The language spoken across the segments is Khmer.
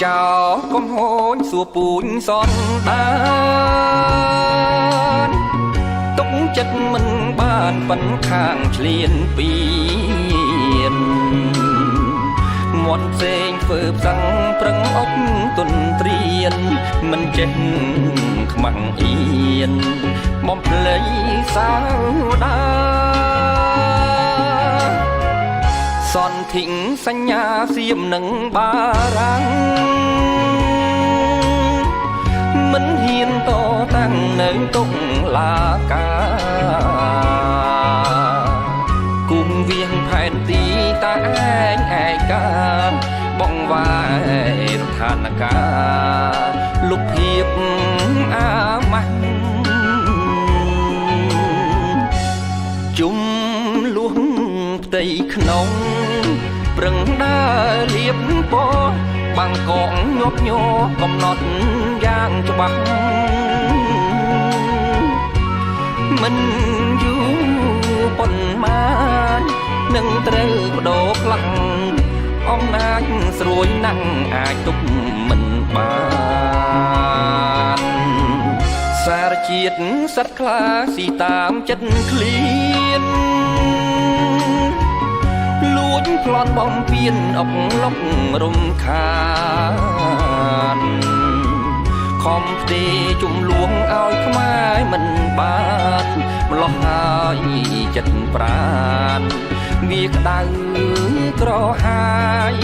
ចោកុំហូនសួរពូញសនដានទុកចិត្តមិនបានប៉ុនខាងឆ្លៀនពៀនមាត់ផ្សេងធ្វើផ្សឹងប្រឹងអុកទុនត្រៀនមិនចេះខ្មាំងអៀនបំភ្លៃសាវតាសនធិងសញ្ញាសៀមនឹងបារាំងមិនហ៊ានតតាំងនៅតុកលាការគង់វៀងផែនទីតាឯងឯកាបងវាយរដ្ឋានការលុបភាពអាម៉ាស់ជុំលួងផ្ទៃក្នុងប្រឹងដើរលៀបពណ៌បាំងកងញាប់ញ័រកំណត់យ៉ាងច្បាស់មិនយូរប៉ុន្មាននឹងត្រូវបដូរខ្លាំងអំណាចស្រួយណាស់អាចទប់មិនបានសារជាតិសត្វខ្លាស៊ីតាមចិត្តឃ្លានលួចប្លន់បំពេញអុកលុករំខានខំផ្ទេជំលួងឲ្យខ្មែរមិនបានម្លោះហើយចិត្តប្រានវាក្តៅក្រហាយ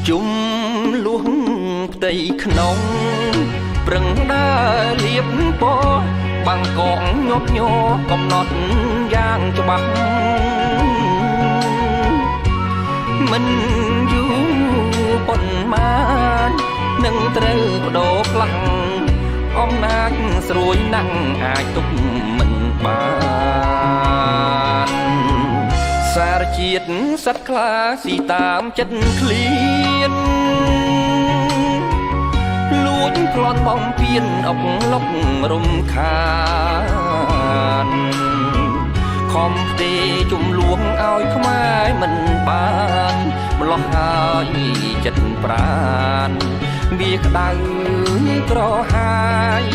ជុំលួងផ្ទៃក្នុងប្រឹងដើរលៀបពណ៌បាំងកងញាប់ញ័រកំណត់យ៉ាងច្បាស់មិនយូរប៉ុន្មាននឹងត្រូវបដូរខ្លាំងអំណាចស្រួយណាស់អាចទប់មិនបានសារជាតិសត្វខ្លាស៊ីតាមចិត្តឃ្លានលួចប្លន់បំពេញអុកលុករំខានខំផ្ទេជំលួងឲ្យខ្មែរមិនបានម្លោះហើយចិត្តប្រានវាក្តៅក្រហាយ